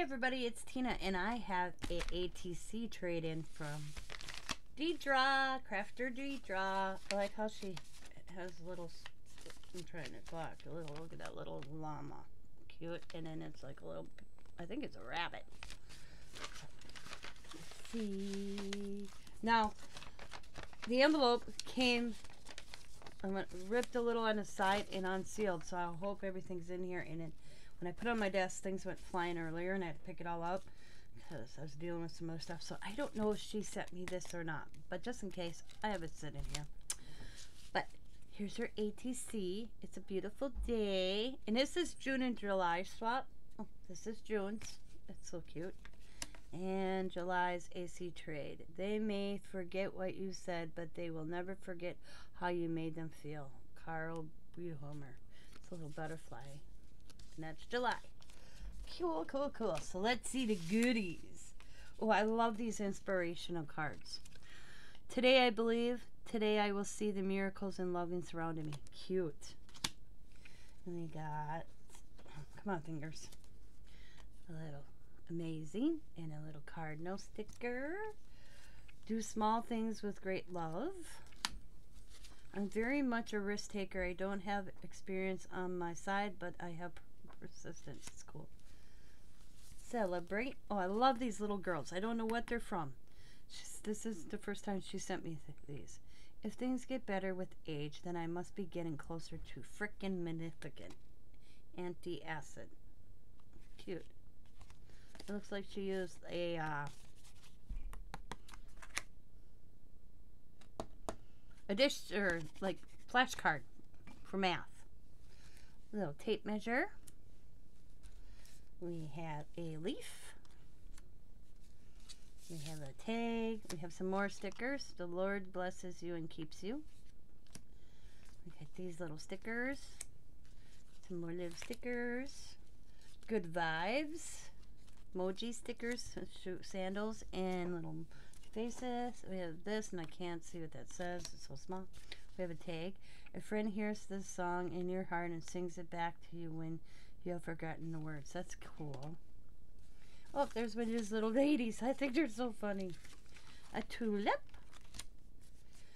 Hi everybody, it's Tina, and I have a ATC trade-in from Deidra, Crafter Deidra. I like how she has little, I'm trying to talk, look at that little llama. Cute, and then it's like a little, I think it's a rabbit. Let's see. Now, the envelope came, ripped a little on the side and unsealed, so I hope everything's in here. And then when I put it on my desk, things went flying earlier, and I had to pick it all up because I was dealing with some other stuff. So I don't know if she sent me this or not, but just in case, I have it sitting here. But here's her ATC. It's a beautiful day, and this is June and July swap. Oh, this is June's. It's so cute. And July's AC trade. They may forget what you said, but they will never forget how you made them feel. Carl Buhomer. It's a little butterfly. And that's July. Cool, cool, cool. So let's see the goodies. Oh, I love these inspirational cards. Today I believe, today I will see the miracles and loving surrounding me. Cute. And we got, come on fingers, a little amazing and a little cardinal sticker. Do small things with great love. I'm very much a risk taker. I don't have experience on my side, but I have persistence. It's cool. Celebrate. Oh, I love these little girls. I don't know what they're from. This is the first time she sent me these. If things get better with age, then I must be getting closer to frickin' magnificent. Anti-acid. Cute. It looks like she used a dish, or like flashcard for math. Little tape measure. We have a leaf. We have a tag. We have some more stickers. The Lord blesses you and keeps you. We got these little stickers. Some more little stickers. Good vibes. Emoji stickers, sandals, and little faces. We have this, and I can't see what that says. It's so small. We have a tag. A friend hears this song in your heart and sings it back to you when you have forgotten the words. That's cool. Oh, there's one of these little ladies. I think they're so funny. A tulip.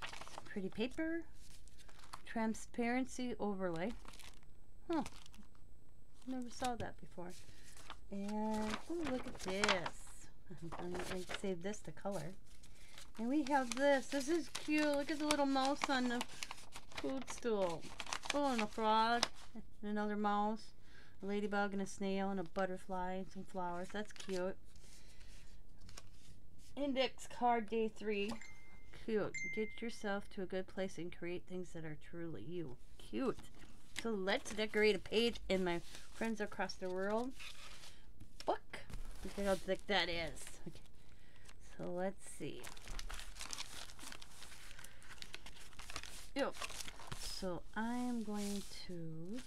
Some pretty paper. Transparency overlay. Huh. Never saw that before. And, oh, look at this. I'm going to save this to color. And we have this. This is cute. Look at the little mouse on the food stool. Oh, and a frog. And another mouse. A ladybug and a snail and a butterfly and some flowers. That's cute. Index card day 3. Cute. Get yourself to a good place and create things that are truly you. Cute. So let's decorate a page in my Friends Across the World book. Look at how thick that is. Okay. So let's see. Yep. So I'm going to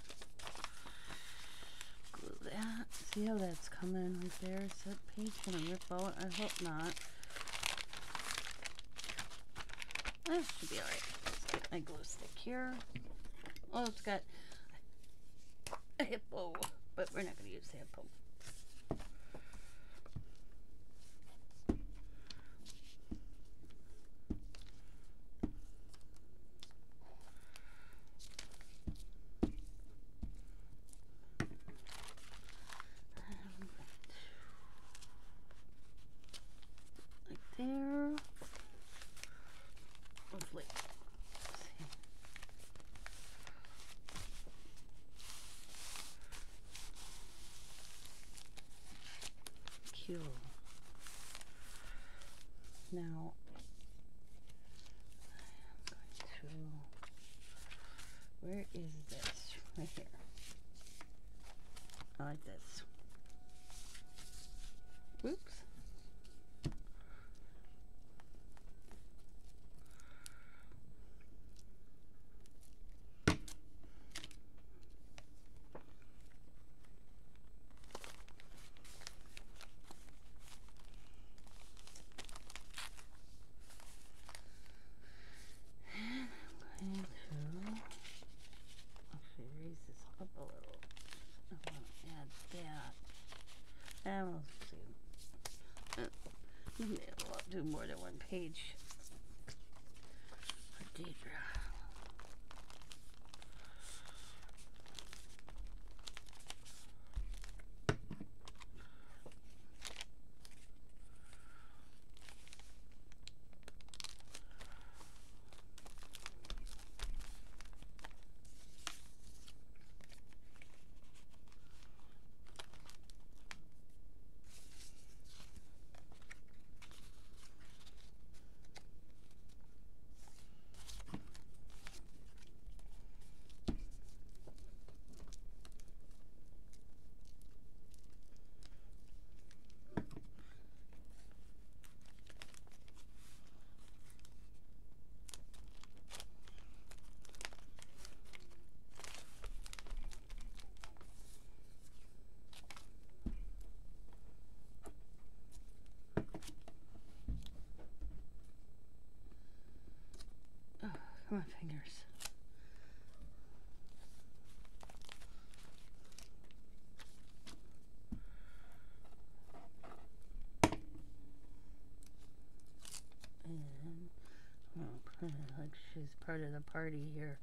glue that. See how that's coming right there? Is that page gonna rip out? I hope not. That should be alright. Let's get my glue stick here. Oh, it's got a hippo, but we're not going to use the hippo. Like there. Hopefully. Cute. Now, I'm going to, where is this? Right here. I like this. Oops. And we'll see. Maybe I'll do more than one page for Deidra. Come on, fingers. And I'll put it like she's part of the party here.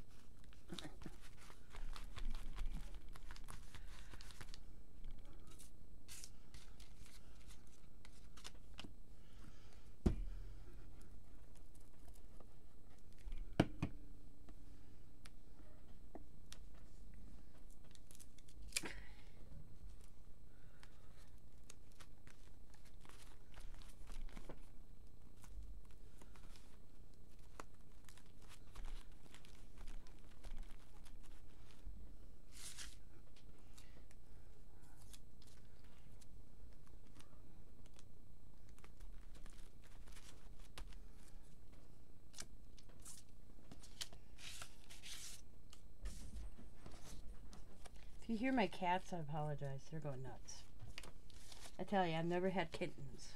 If you hear my cats, I apologize. They're going nuts. I tell you, I've never had kittens.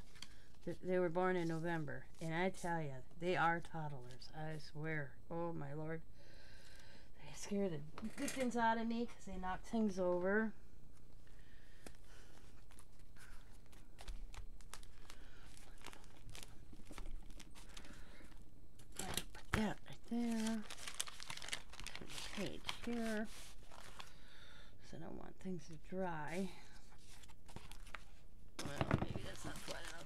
They were born in November. And I tell you, they are toddlers. I swear. Oh, my Lord. They scare the dickens out of me because they knock things over. Put that right there. Put the page here. I don't want things to dry. Well, maybe that's not quite enough.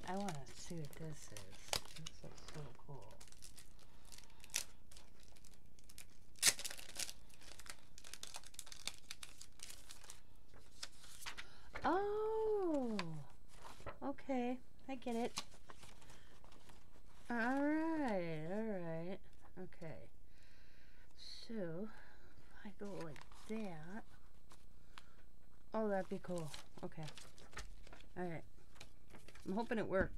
I want to see what this is. This looks so cool. Oh! Okay, I get it. Alright, alright. Okay. So, if I go like that. Oh, that'd be cool. Okay. Alright. I'm hoping it works.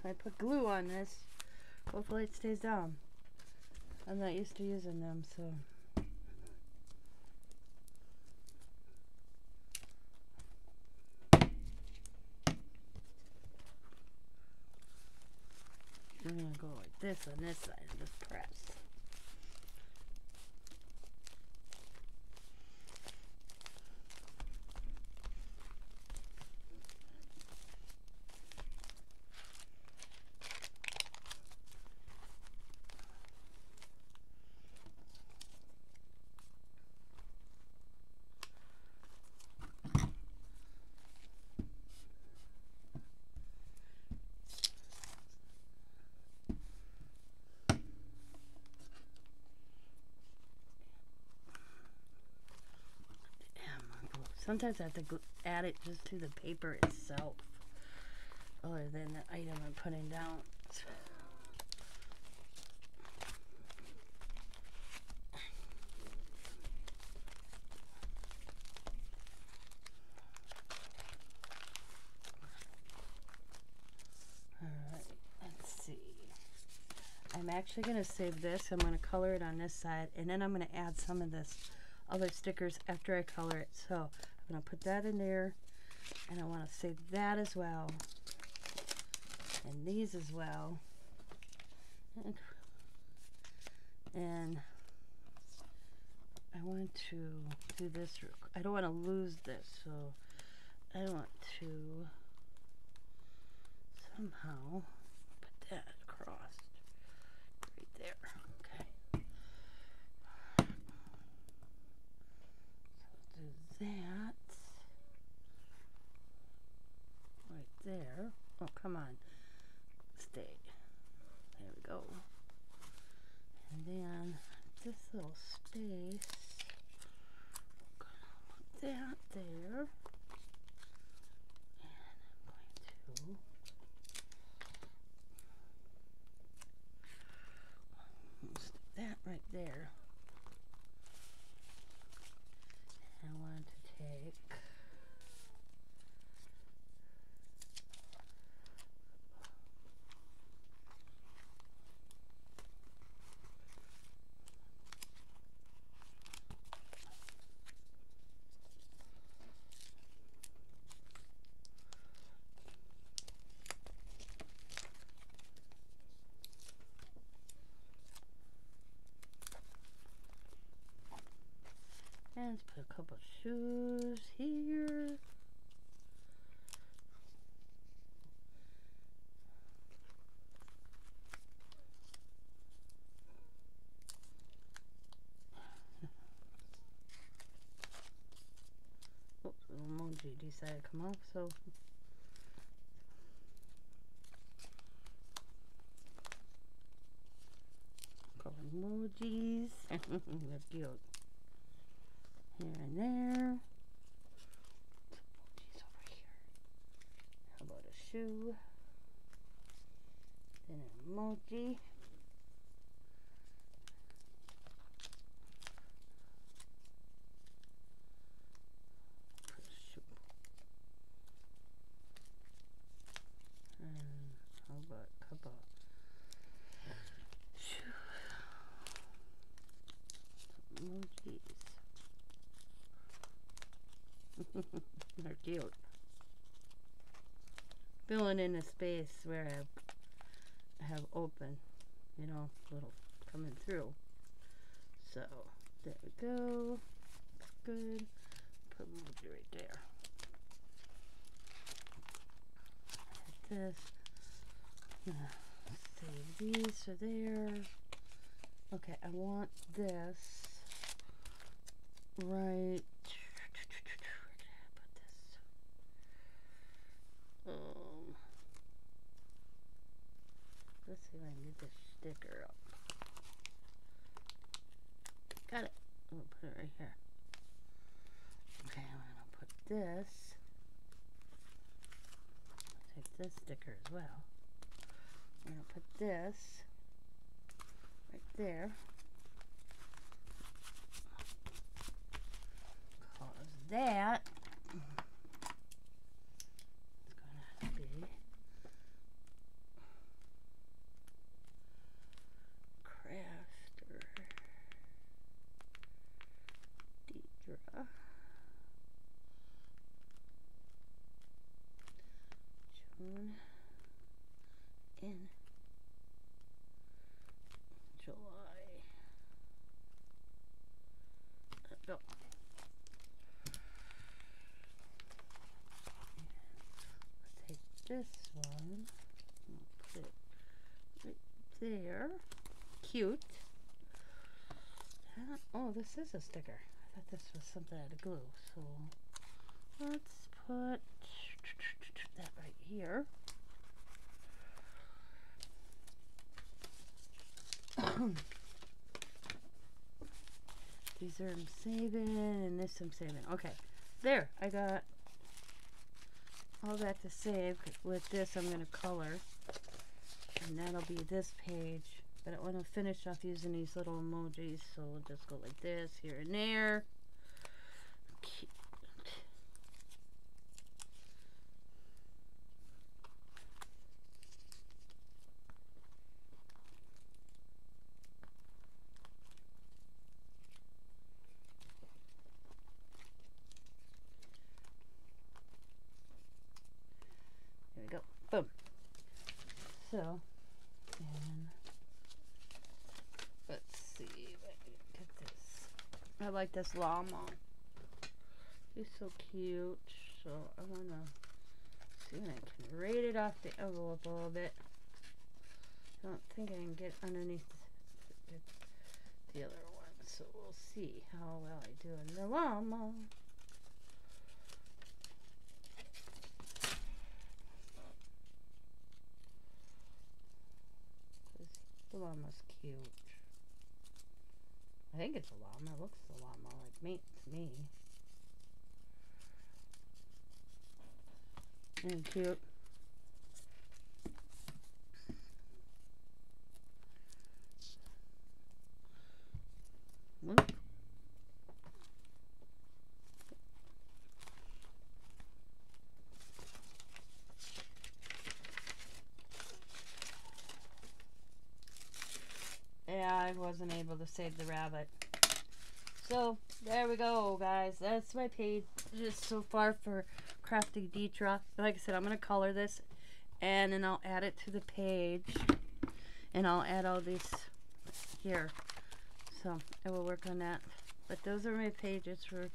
I put glue on this, hopefully it stays down. I'm not used to using them, so. I'm gonna go like this on this side and just press. Sometimes I have to add it just to the paper itself, other than the item I'm putting down. Alright, let's see. I'm actually going to save this. I'm going to color it on this side, and then I'm going to add some of this other stickers after I color it. So I'm going to put that in there, and I want to save that as well, and these as well, and I want to do this. I don't want to lose this, so I want to somehow put that across right there. Okay. So do that right there. Oh, come on. Stay. There we go. And then this little space, I'm gonna put that there. And I'm going to stick that right there. And I want to take and let's put a couple shoes here. Oops, the emoji decided to come off, so couple emojis. They're cute. Here and there. Emojis over here. How about a shoe? Then an emoji. Put a shoe. And how about a couple shoe emojis? They're cute. Filling in the space where I have open, you know, little coming through. So there we go. That's good. Put emoji right there. Like this. Save these for there. Okay, I want this right. Let's see if I can get this sticker up. Got it. I'm gonna put it right here. Okay, I'm gonna put this. I'll take this sticker as well. I'm gonna put this right there. Cause that Deidra, June, in July. Go. Let's take this one and put it right there. Cute. Oh, this is a sticker. I thought this was something out of glue. So let's put that right here. These are I'm saving, and this I'm saving. Okay, there, I got all that to save. With this, I'm going to color. And that'll be this page. But I want to finish off using these little emojis. So we'll just go like this, here and there. Cute. There we go. Boom. So, and let's see if I can get this. I like this llama. He's so cute. So I want to see if I can rate it off the envelope a little bit. I don't think I can get underneath the other one. So we'll see how well I do in the llama. The llama's cute. I think it's a llama. It looks a llama like me to me. And cute. Look. Yeah, I wasn't able to save the rabbit. So, there we go, guys. That's my page just so far for Crafty Deidra. Like I said, I'm going to color this, and then I'll add it to the page. And I'll add all these here. So, I will work on that. But those are my pages for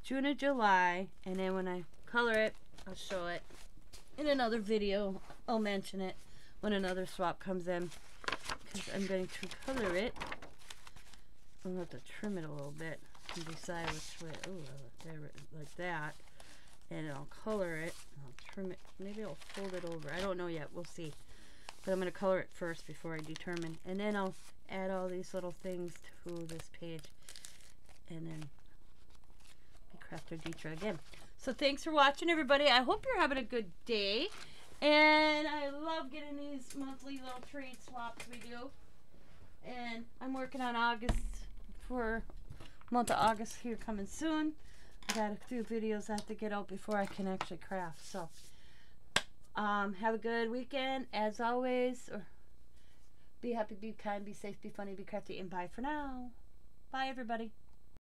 June and July. And then when I color it, I'll show it in another video. I'll mention it when another swap comes in. Because I'm going to color it. I'm going to have to trim it a little bit and decide which way. Oh, like that. And I'll color it. I'll trim it. Maybe I'll fold it over. I don't know yet. We'll see. But I'm going to color it first before I determine. And then I'll add all these little things to this page. And then be Crafter Deidra again. So thanks for watching, everybody. I hope you're having a good day. And I love getting these monthly little trade swaps we do. And I'm working on August for month of August here coming soon. I got a few videos I have to get out before I can actually craft. So have a good weekend as always. Be happy, be kind, be safe, be funny, be crafty, and bye for now. Bye everybody.